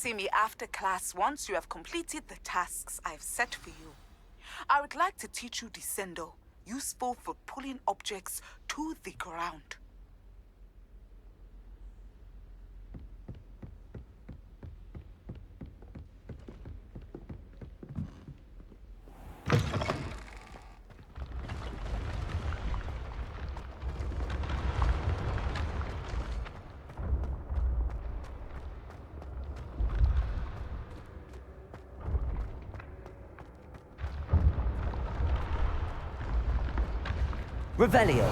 see me after class once you have completed the tasks I've set for you. I would like to teach you Descendo, useful for pulling objects to the ground. Revelio.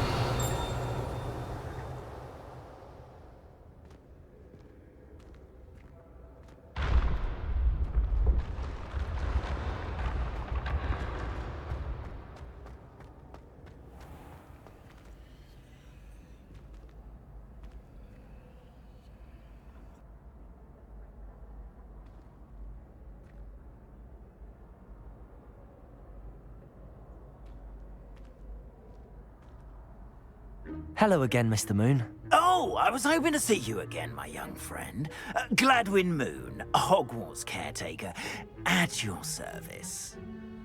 Hello again, Mr. Moon. Oh, I was hoping to see you again, my young friend. Gladwin Moon, Hogwarts caretaker, at your service.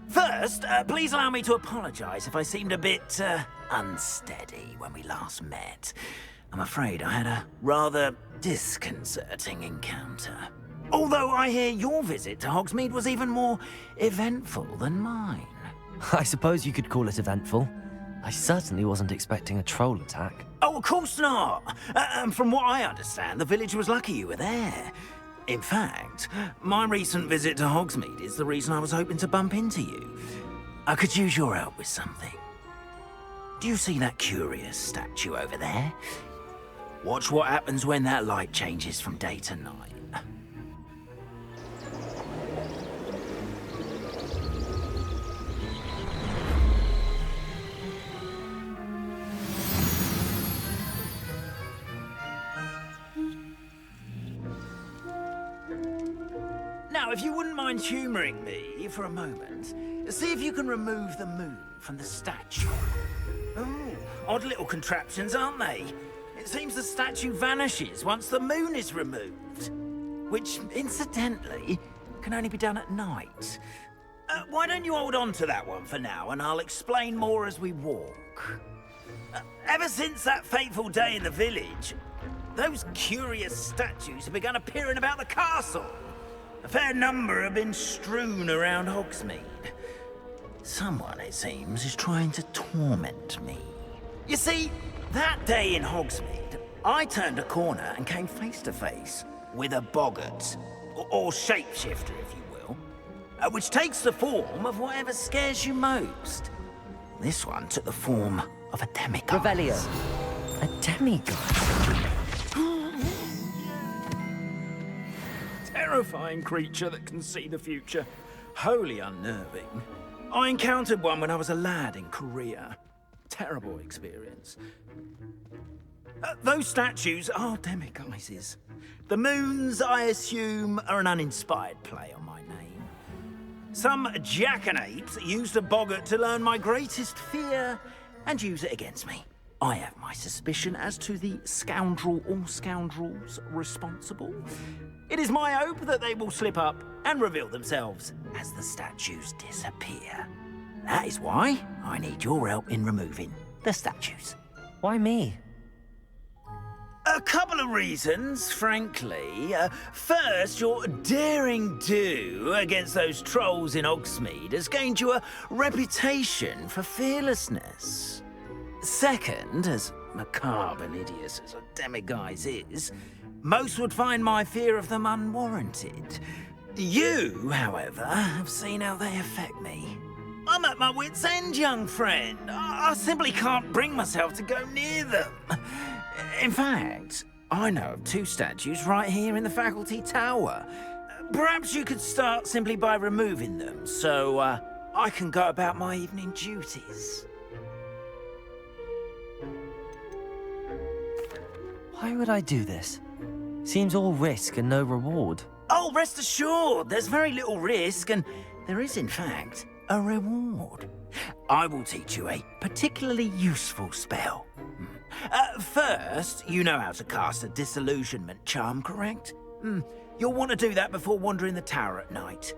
First, please allow me to apologize if I seemed a bit, unsteady when we last met. I'm afraid I had a rather disconcerting encounter. Although I hear your visit to Hogsmeade was even more eventful than mine. I suppose you could call it eventful. I certainly wasn't expecting a troll attack. Oh, of course not. From what I understand, the village was lucky you were there. In fact, my recent visit to Hogsmeade is the reason I was hoping to bump into you. I could use your help with something. Do you see that curious statue over there? Watch what happens when that light changes from day to night. Now, if you wouldn't mind humouring me for a moment, see if you can remove the moon from the statue. Oh, odd little contraptions, aren't they? It seems the statue vanishes once the moon is removed. Which, incidentally, can only be done at night. Why don't you hold on to that one for now, and I'll explain more as we walk. Ever since that fateful day in the village, those curious statues have begun appearing about the castle. A fair number have been strewn around Hogsmeade. Someone, it seems, is trying to torment me. You see, that day in Hogsmeade, I turned a corner and came face to face with a boggart, or shapeshifter, if you will, which takes the form of whatever scares you most. This one took the form of a demigod. Revelio. A demigod? Terrifying creature that can see the future. Wholly unnerving. I encountered one when I was a lad in Korea. Terrible experience. Those statues are demiguises. The moons, I assume, are an uninspired play on my name. Some jackanapes used a boggart to learn my greatest fear and use it against me. I have my suspicion as to the scoundrel or scoundrels responsible. It is my hope that they will slip up and reveal themselves as the statues disappear. That is why I need your help in removing the statues. Why me? A couple of reasons, frankly. First, your daring do against those trolls in Hogsmeade has gained you a reputation for fearlessness. Second, as macabre and hideous as a demiguise is, most would find my fear of them unwarranted. You, however, have seen how they affect me. I'm at my wit's end, young friend. I simply can't bring myself to go near them. In fact, I know of two statues right here in the faculty tower. Perhaps you could start simply by removing them, so I can go about my evening duties. Why would I do this? Seems all risk and no reward. Oh, rest assured, there's very little risk, and there is, in fact, a reward. I will teach you a particularly useful spell. First, you know how to cast a disillusionment charm, correct? You'll want to do that before wandering the tower at night.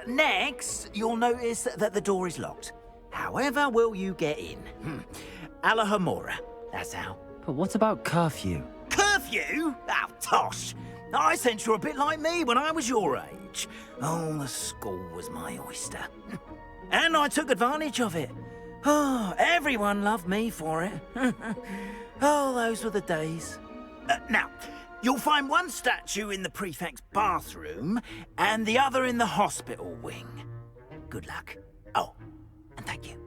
Next, you'll notice that the door is locked. However will you get in? Alohomora, that's how. But what about curfew? Curfew? Oh, tosh! I sense you're a bit like me when I was your age. Oh, the school was my oyster. And I took advantage of it. Oh, everyone loved me for it. Oh, those were the days. Now, you'll find one statue in the prefect's bathroom and the other in the hospital wing. Good luck. Oh, and thank you.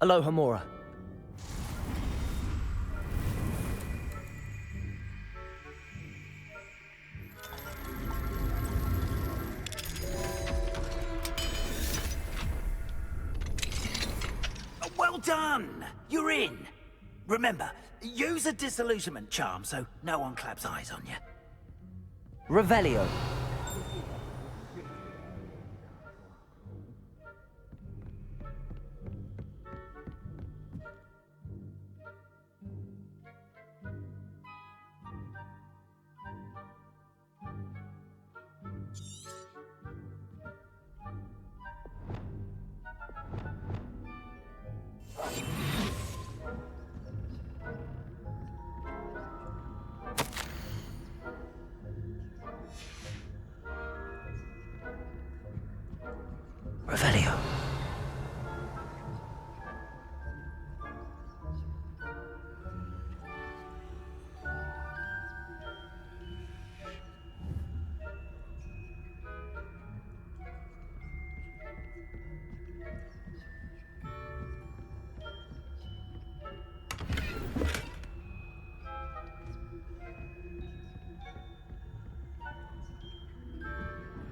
Alohomora. Well done! You're in. Remember, use a disillusionment charm so no one claps eyes on you. Revelio. Revelio.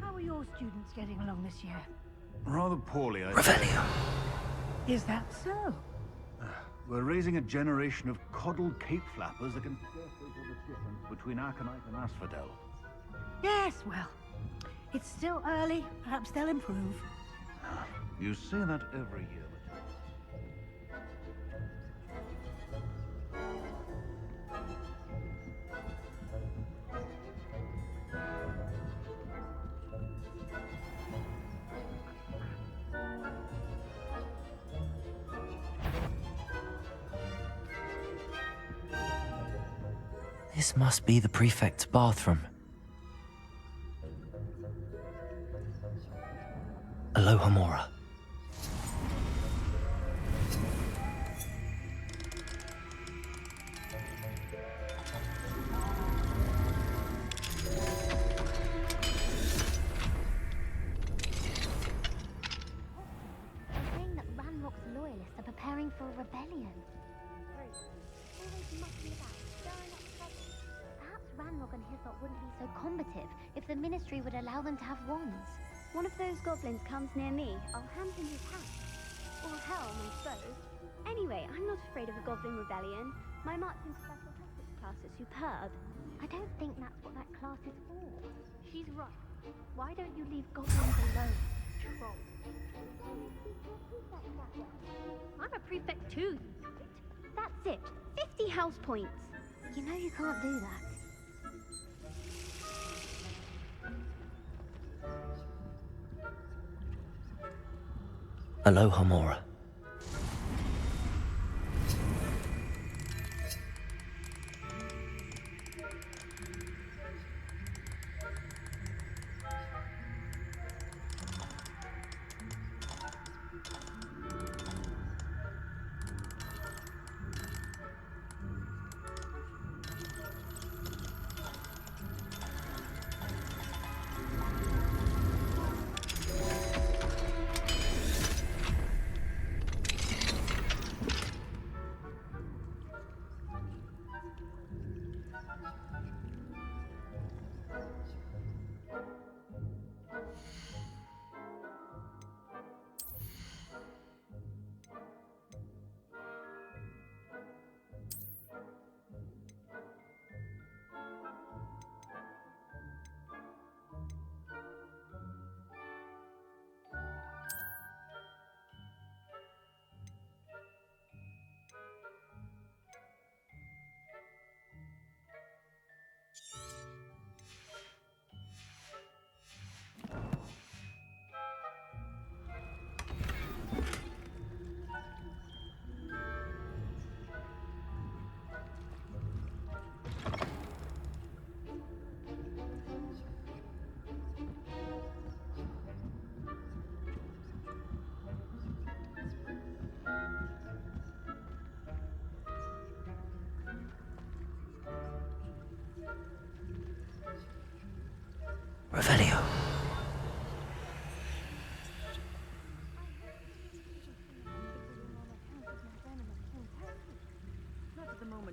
How are your students getting along this year? Rather poorly, I Revelio. Is that so? We're raising a generation of coddled cape flappers that can scarcely tell the difference between Aconite and Asphodel. Yes, well, it's still early. Perhaps they'll improve. You say that every year, Matilda. This must be the prefect's bathroom. Alohomora. They're saying that Ranrock's loyalists are preparing for a rebellion. Always mucking about, stirring up trouble. Perhaps Ranrock and his lot wouldn't be so combative if the Ministry would allow them to have wands. One of those goblins comes near me, I'll hand him his hat. Or helm, I suppose. Anyway, I'm not afraid of a goblin rebellion. My marching special tactics class is superb. I don't think that's what that class is for. She's right. Why don't you leave goblins alone, troll? I'm a prefect too, you know it. That's it. 50 house points. You know you can't do that. Alohomora.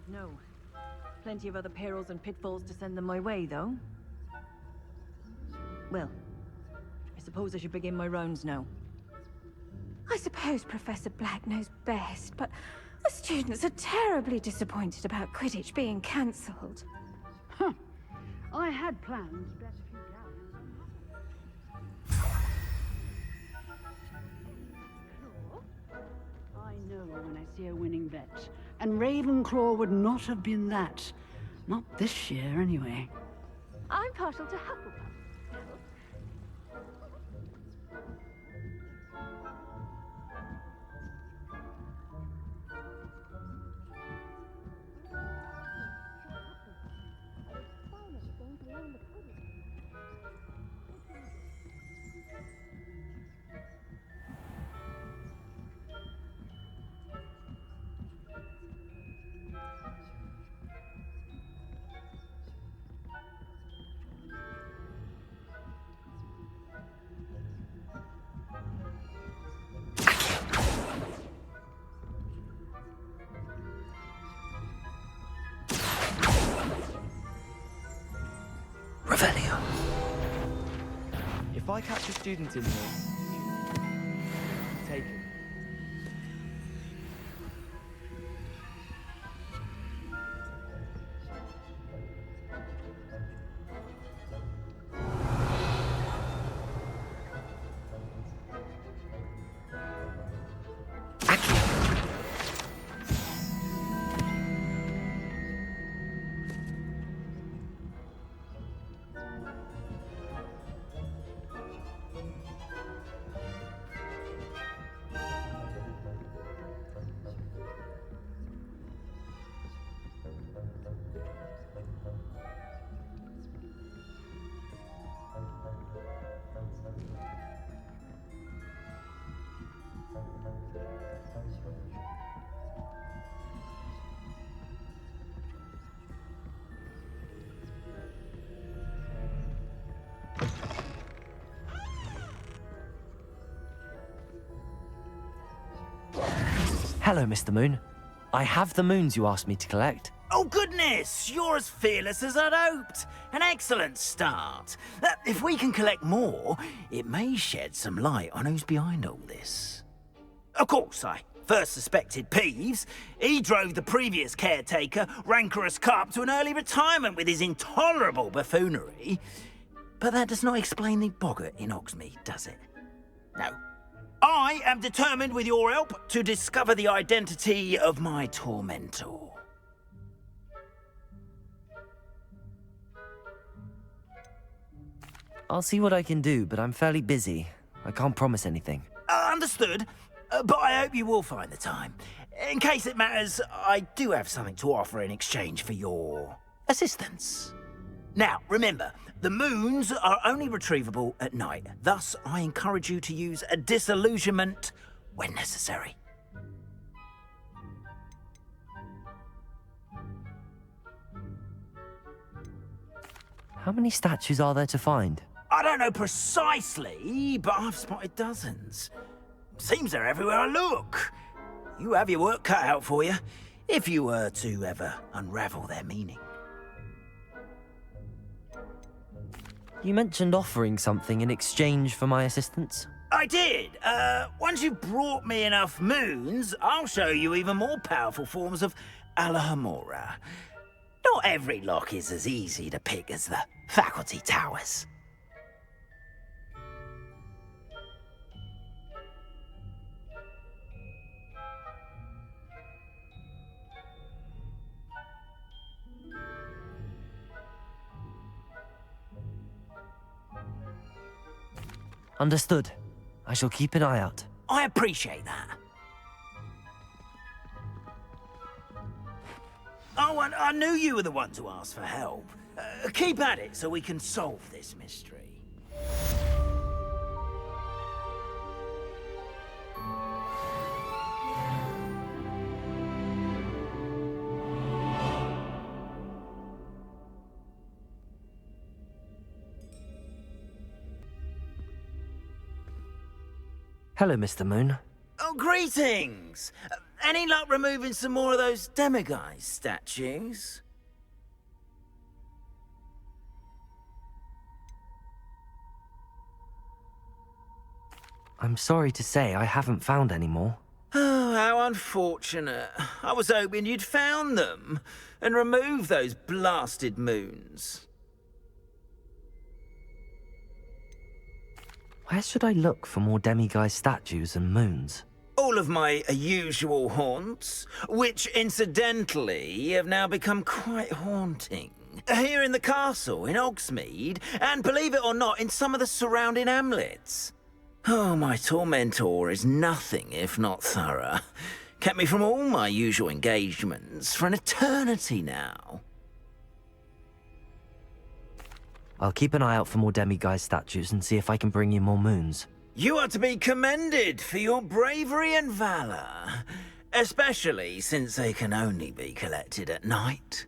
No. Plenty of other perils and pitfalls to send them my way, though. Well, I suppose I should begin my rounds now. I suppose Professor Black knows best, but the students are terribly disappointed about Quidditch being cancelled. Huh. I had plans to bet a few galleons. I know when I see a winning bet. And Ravenclaw would not have been that. Not this year, anyway. I'm partial to Hufflepuff. Revelio. If I catch a student in here, take him. Hello, Mr. Moon. I have the moons you asked me to collect. Oh, goodness! You're as fearless as I'd hoped. An excellent start. If we can collect more, it may shed some light on who's behind all this. Of course, I first suspected Peeves. He drove the previous caretaker, Rancorous Carp, to an early retirement with his intolerable buffoonery. But that does not explain the boggart in Hogsmeade, does it? No. I am determined, with your help, to discover the identity of my tormentor. I'll see what I can do, but I'm fairly busy. I can't promise anything. Understood, but I hope you will find the time. In case it matters, I do have something to offer in exchange for your assistance. Now, remember, the moons are only retrievable at night. Thus, I encourage you to use a disillusionment when necessary. How many statues are there to find? I don't know precisely, but I've spotted dozens. Seems they're everywhere I look. You have your work cut out for you, if you were to ever unravel their meaning. You mentioned offering something in exchange for my assistance. I did. Once you've brought me enough moons, I'll show you even more powerful forms of Alohomora. Not every lock is as easy to pick as the faculty towers. Understood. I shall keep an eye out. I appreciate that. Oh, and I knew you were the one to ask for help. Keep at it so we can solve this mystery. Hello, Mr. Moon. Oh, greetings! Any luck removing some more of those demiguise statues? I'm sorry to say I haven't found any more. Oh, how unfortunate. I was hoping you'd found them and removed those blasted moons. Where should I look for more demiguise statues and moons? All of my usual haunts, which incidentally have now become quite haunting. Here in the castle, in Hogsmeade, and believe it or not, in some of the surrounding hamlets. Oh, my tormentor is nothing if not thorough. Kept me from all my usual engagements for an eternity now. I'll keep an eye out for more demiguise statues and see if I can bring you more moons. You are to be commended for your bravery and valor, especially since they can only be collected at night.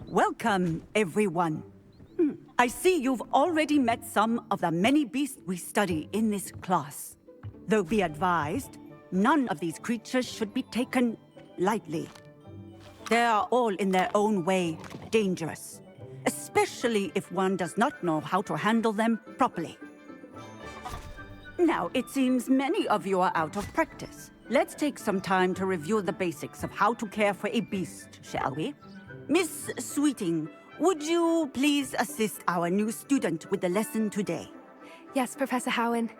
Welcome, everyone. I see you've already met some of the many beasts we study in this class. Though be advised, none of these creatures should be taken lightly. They are all in their own way dangerous, especially if one does not know how to handle them properly. Now, it seems many of you are out of practice. Let's take some time to review the basics of how to care for a beast, shall we? Miss Sweeting, would you please assist our new student with the lesson today? Yes, Professor Howen.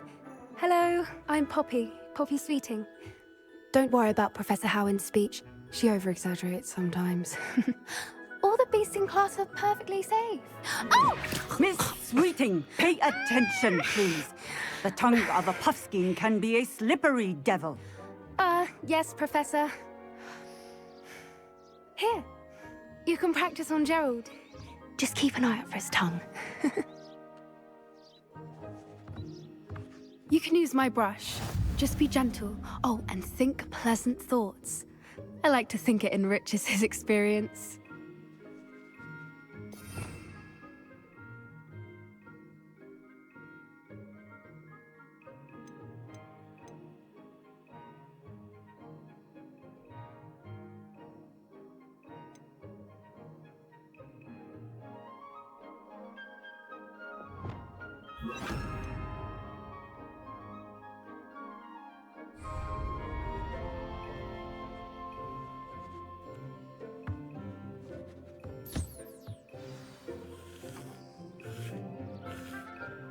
Hello, I'm Poppy Sweeting. Don't worry about Professor Howen's speech. She over-exaggerates sometimes. All the beasts in class are perfectly safe. Oh! Miss Sweeting, pay attention, please. The tongue of a puffskein can be a slippery devil. Yes, Professor. Here. You can practice on Gerald. Just keep an eye out for his tongue. You can use my brush. Just be gentle. Oh, and think pleasant thoughts. I like to think it enriches his experience.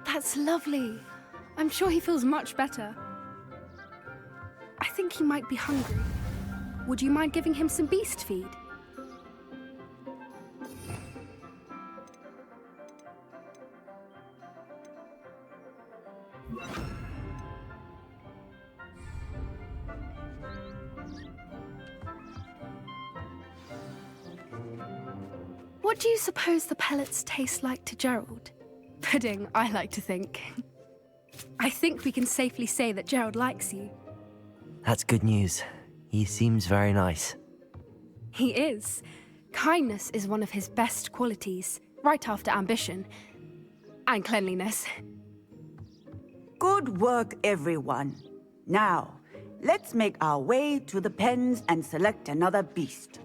That's lovely. I'm sure he feels much better. I think he might be hungry. Would you mind giving him some beast feed? What do you suppose the pellets taste like to Gerald? Pudding, I like to think. I think we can safely say that Gerald likes you. That's good news. He seems very nice. He is. Kindness is one of his best qualities, right after ambition. And cleanliness. Good work, everyone. Now, let's make our way to the pens and select another beast.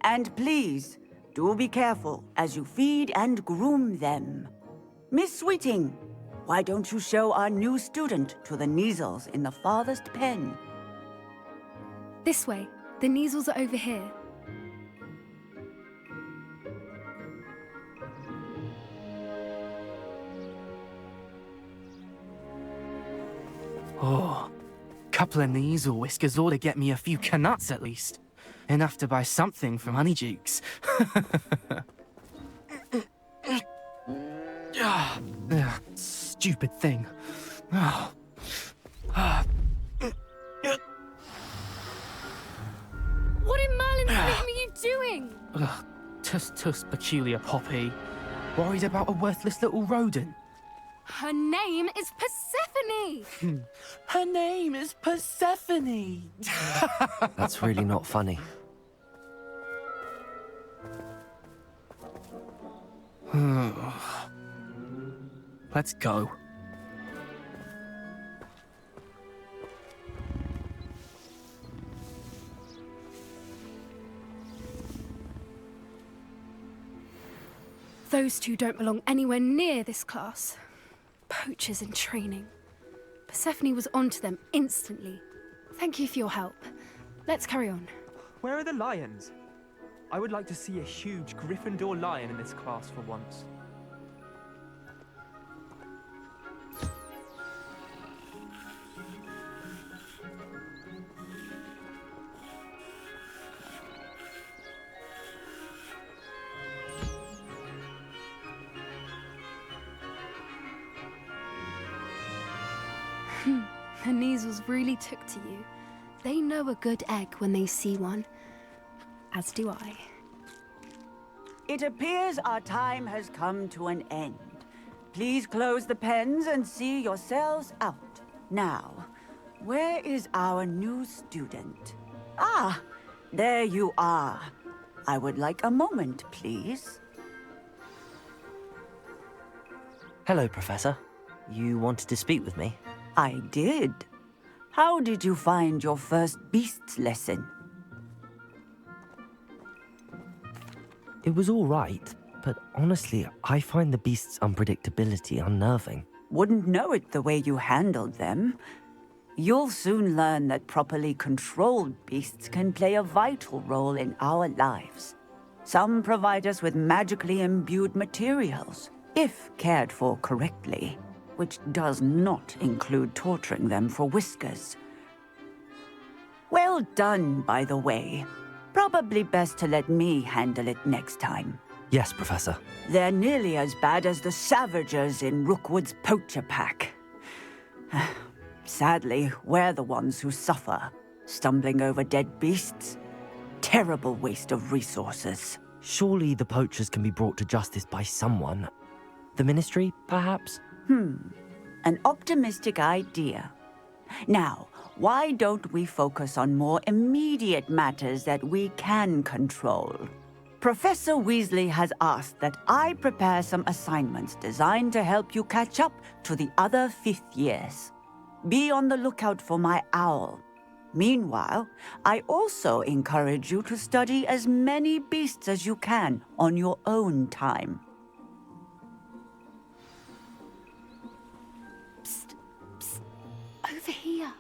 And please, do be careful as you feed and groom them. Miss Sweeting, why don't you show our new student to the Kneazles in the farthest pen? This way. The Kneazles are over here. Oh, couple of Kneazle whiskers ought to get me a few canuts at least. Enough to buy something from Honeydukes. Stupid thing. What in Merlin's name are you doing? Tuss, peculiar Poppy. Worried about a worthless little rodent. Her name is Persephone! Her name is Persephone! That's really not funny. Let's go. Those two don't belong anywhere near this class. Poachers in training. Persephone was onto them instantly. Thank you for your help. Let's carry on. Where are the lions? I would like to see a huge Gryffindor lion in this class for once. The Kneazles really took to you. They know a good egg when they see one. As do I. It appears our time has come to an end. Please close the pens and see yourselves out. Now, where is our new student? Ah, there you are. I would like a moment, please. Hello, Professor. You wanted to speak with me? I did. How did you find your first beasts lesson? It was all right, but honestly, I find the beast's unpredictability unnerving. Wouldn't know it the way you handled them. You'll soon learn that properly controlled beasts can play a vital role in our lives. Some provide us with magically imbued materials, if cared for correctly, which does not include torturing them for whiskers. Well done, by the way. Probably best to let me handle it next time. Yes, Professor. They're nearly as bad as the Savagers in Rookwood's poacher pack. Sadly, we're the ones who suffer, stumbling over dead beasts. Terrible waste of resources. Surely the poachers can be brought to justice by someone. The Ministry, perhaps? An optimistic idea. Now, why don't we focus on more immediate matters that we can control? Professor Weasley has asked that I prepare some assignments designed to help you catch up to the other 5th years. Be on the lookout for my owl. Meanwhile, I also encourage you to study as many beasts as you can on your own time. Psst, psst. Over here.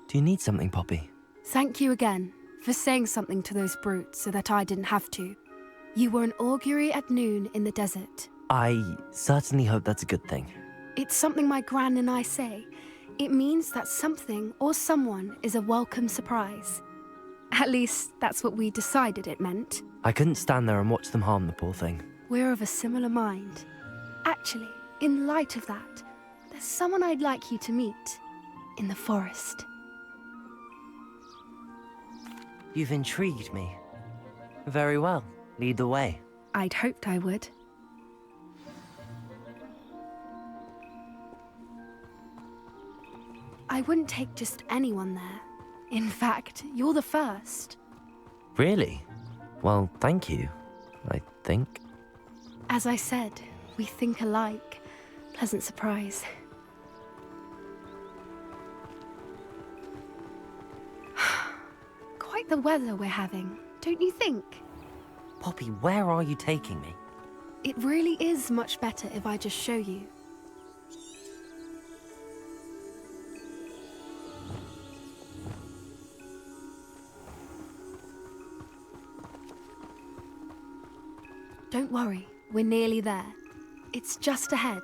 Do you need something, Poppy? Thank you again for saying something to those brutes so that I didn't have to. You were an augury at noon in the desert. I certainly hope that's a good thing. It's something my gran and I say. It means that something or someone is a welcome surprise. At least, that's what we decided it meant. I couldn't stand there and watch them harm the poor thing. We're of a similar mind. Actually, in light of that, there's someone I'd like you to meet. In the forest. You've intrigued me. Very well. Lead the way. I'd hoped I would. I wouldn't take just anyone there. In fact, you're the first. Really? Well, thank you, I think. As I said, we think alike. Pleasant surprise. Quite the weather we're having, don't you think? Poppy, where are you taking me? It really is much better if I just show you. Don't worry, we're nearly there. It's just ahead.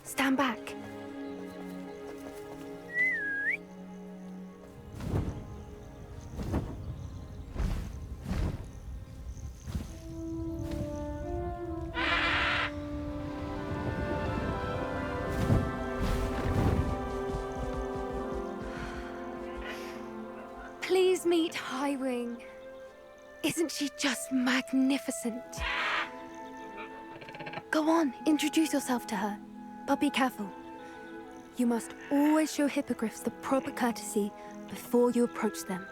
Stand back. Please meet Highwing. Isn't she just magnificent? Go on, introduce yourself to her. But be careful. You must always show hippogriffs the proper courtesy before you approach them.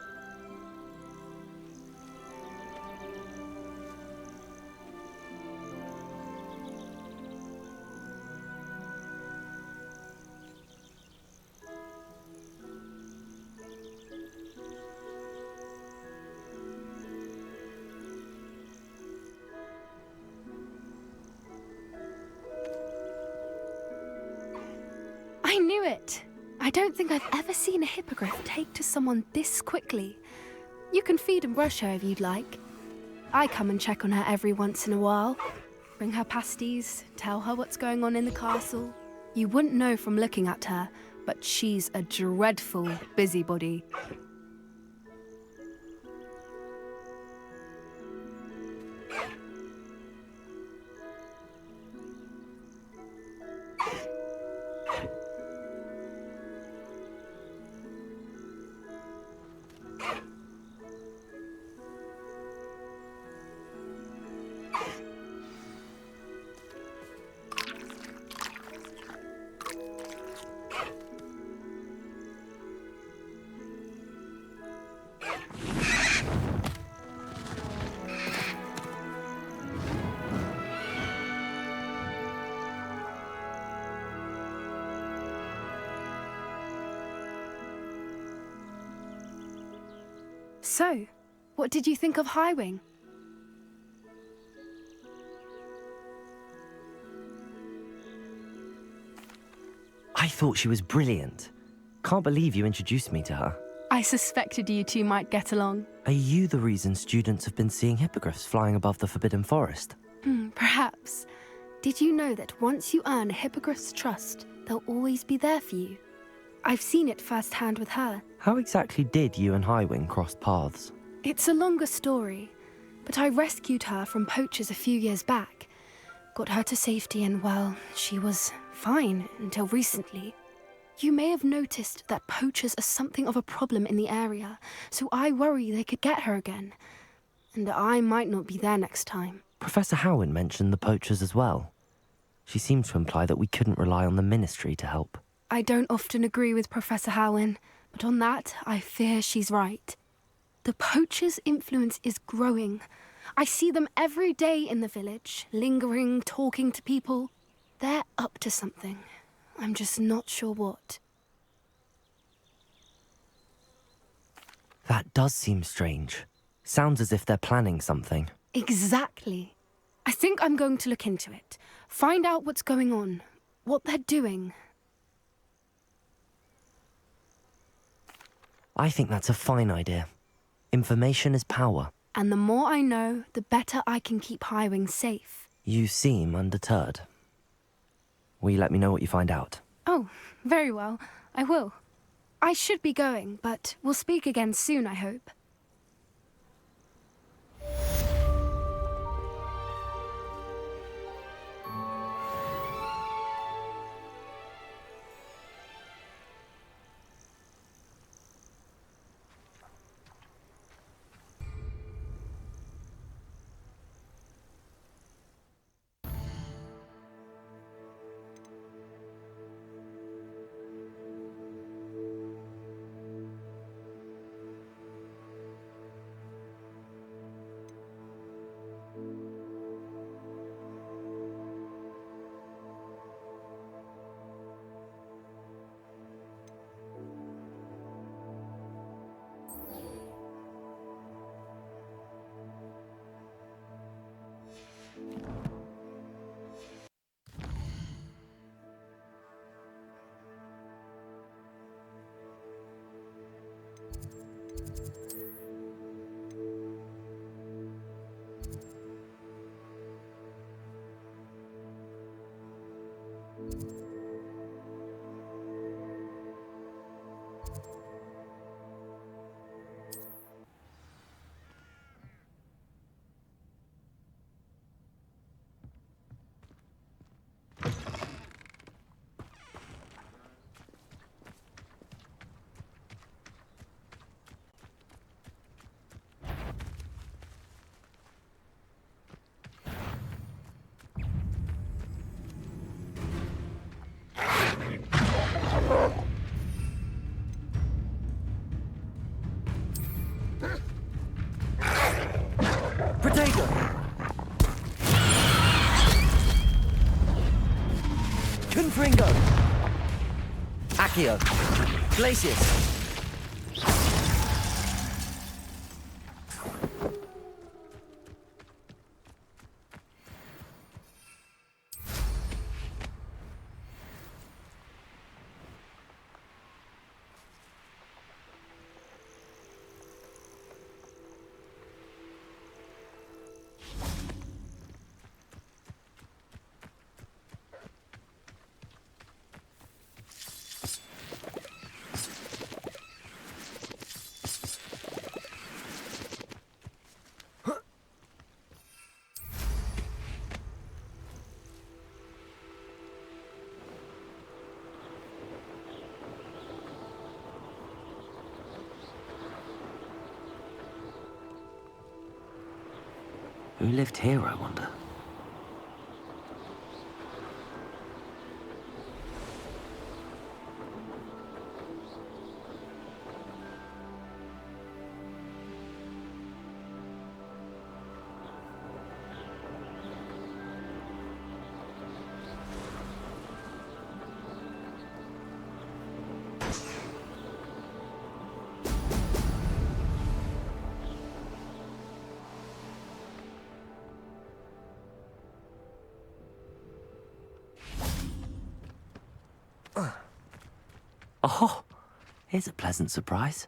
I knew it! I don't think I've ever seen a hippogriff take to someone this quickly. You can feed and brush her if you'd like. I come and check on her every once in a while. Bring her pasties, tell her what's going on in the castle. You wouldn't know from looking at her, but she's a dreadful busybody. So, what did you think of Highwing? I thought she was brilliant. Can't believe you introduced me to her. I suspected you two might get along. Are you the reason students have been seeing hippogriffs flying above the Forbidden Forest? Perhaps. Did you know that once you earn a hippogriff's trust, they'll always be there for you? I've seen it firsthand with her. How exactly did you and Highwing cross paths? It's a longer story, but I rescued her from poachers a few years back. Got her to safety and, well, she was fine until recently. You may have noticed that poachers are something of a problem in the area, so I worry they could get her again. And I might not be there next time. Professor Howin mentioned the poachers as well. She seemed to imply that we couldn't rely on the Ministry to help. I don't often agree with Professor Howin, but on that, I fear she's right. The poachers' influence is growing. I see them every day in the village, lingering, talking to people. They're up to something. I'm just not sure what. That does seem strange. Sounds as if they're planning something. Exactly. I think I'm going to look into it. Find out what's going on, what they're doing. I think that's a fine idea. Information is power. And the more I know, the better I can keep Highwing safe. You seem undeterred. Will you let me know what you find out? Oh, very well. I will. I should be going, but we'll speak again soon, I hope. Protego! Confringo! Accio! Glacius! Who lived here, I wonder? Oh, here's a pleasant surprise.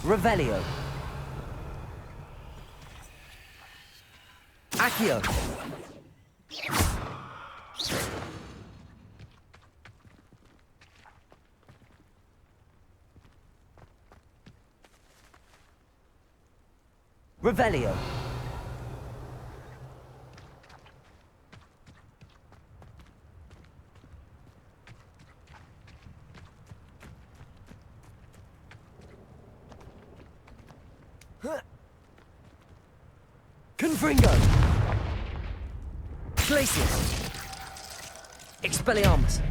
Revelio. Accio. Revelio. Confringo. Glacius. Expelliarmus.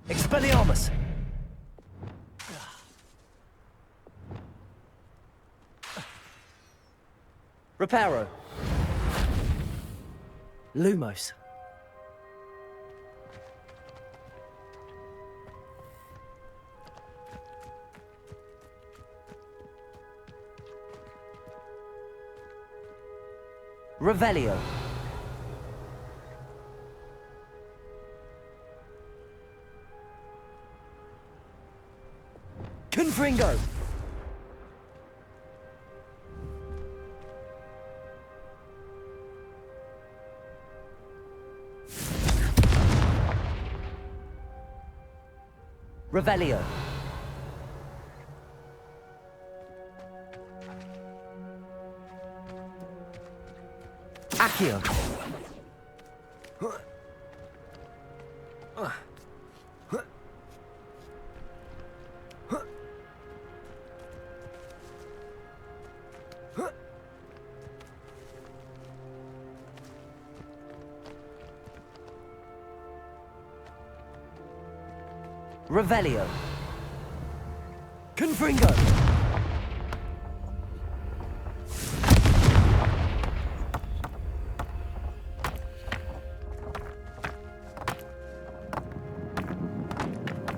Expelliarmus. Reparo. Lumos. Revelio. Confringo. Revelio. Accio. Revelio. Confringo.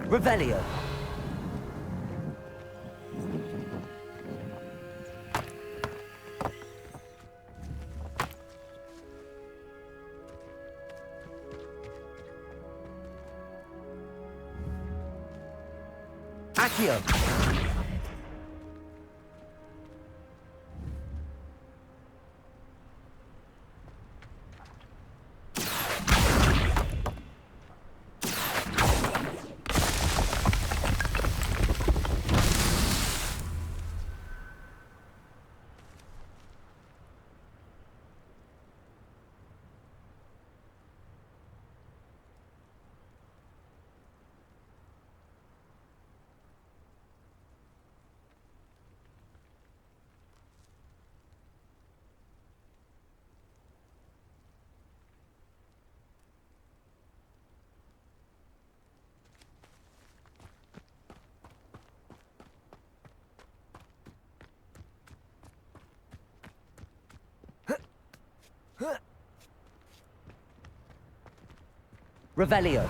Revelio. Accio! Revelio.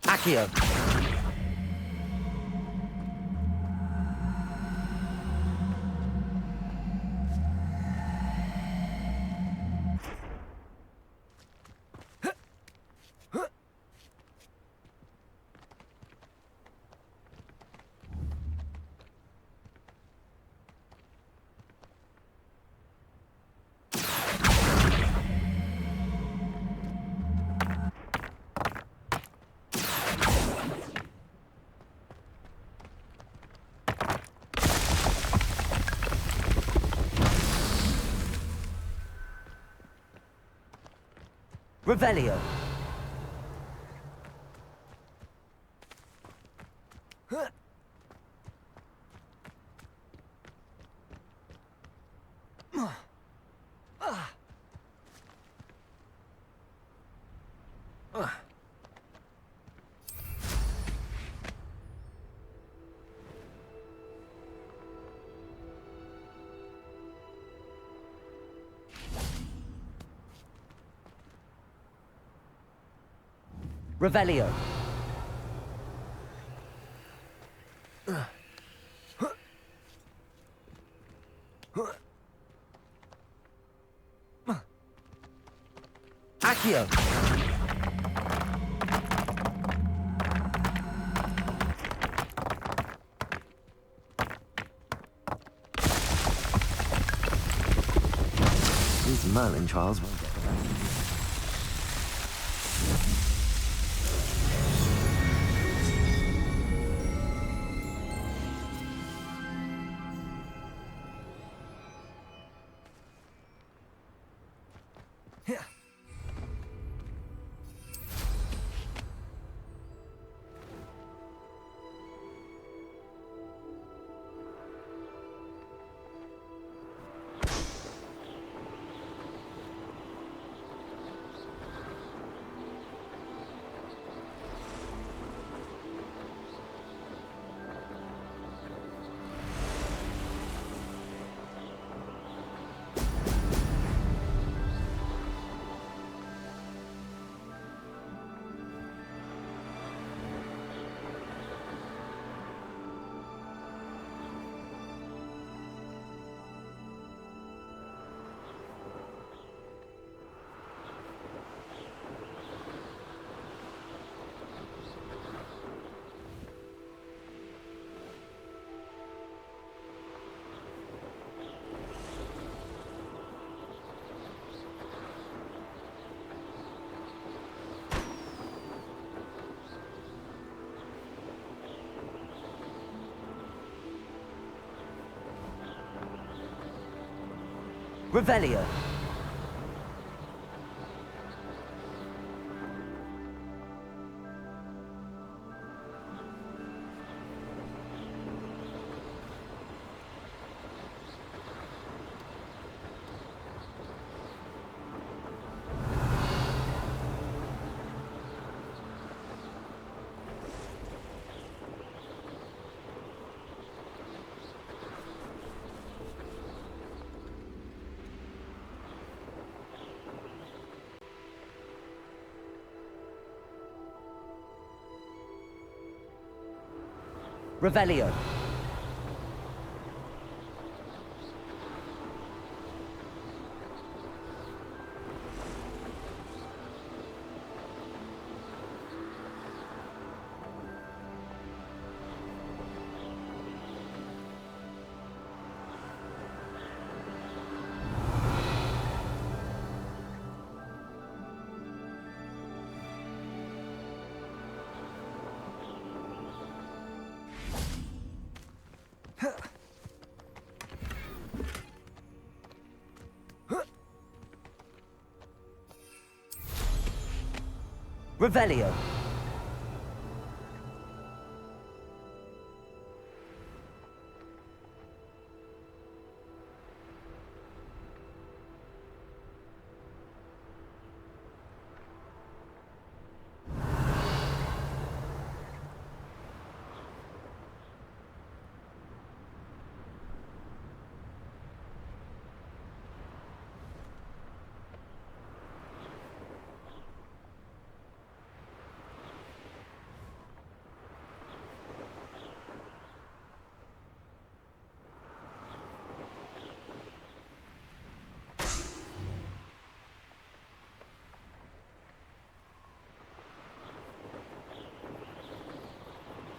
Accio. Revelio. Revelio. Accio. These Merlin trials won't get the best. Revelio. Revelio. Revelio.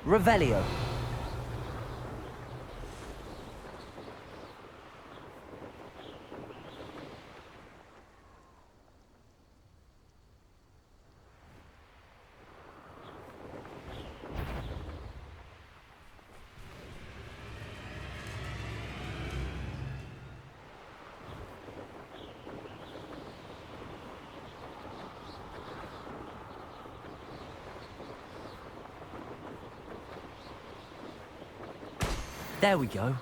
Revelio. There we go.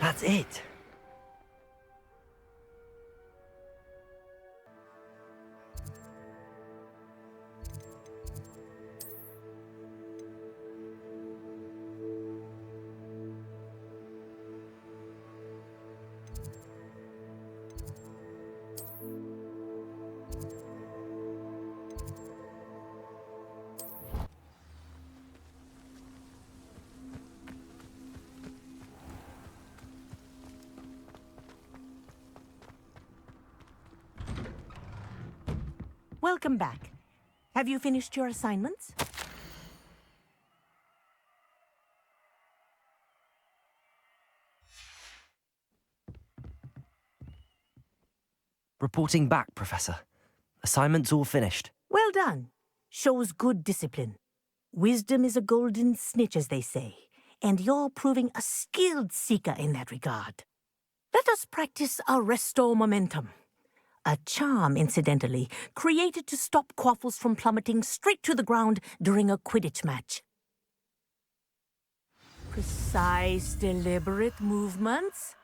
That's it. Welcome back. Have you finished your assignments? Reporting back, Professor. Assignments all finished. Well done. Shows good discipline. Wisdom is a golden snitch, as they say, and you're proving a skilled seeker in that regard. Let us practice our restore momentum. A charm, incidentally, created to stop Quaffles from plummeting straight to the ground during a Quidditch match. Precise, deliberate movements.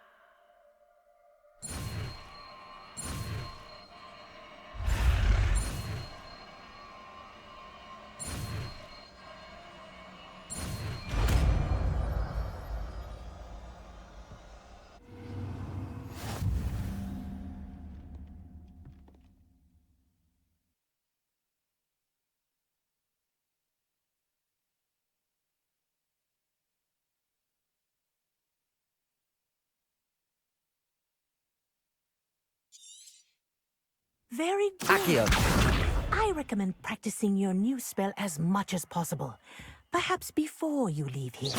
Very good. Accio. I recommend practicing your new spell as much as possible. Perhaps before you leave here.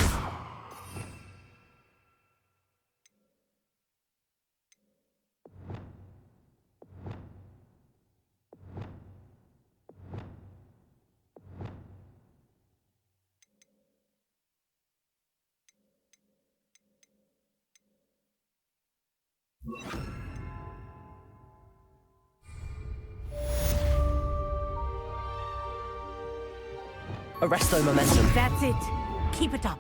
Arresto momentum. That's it. Keep it up.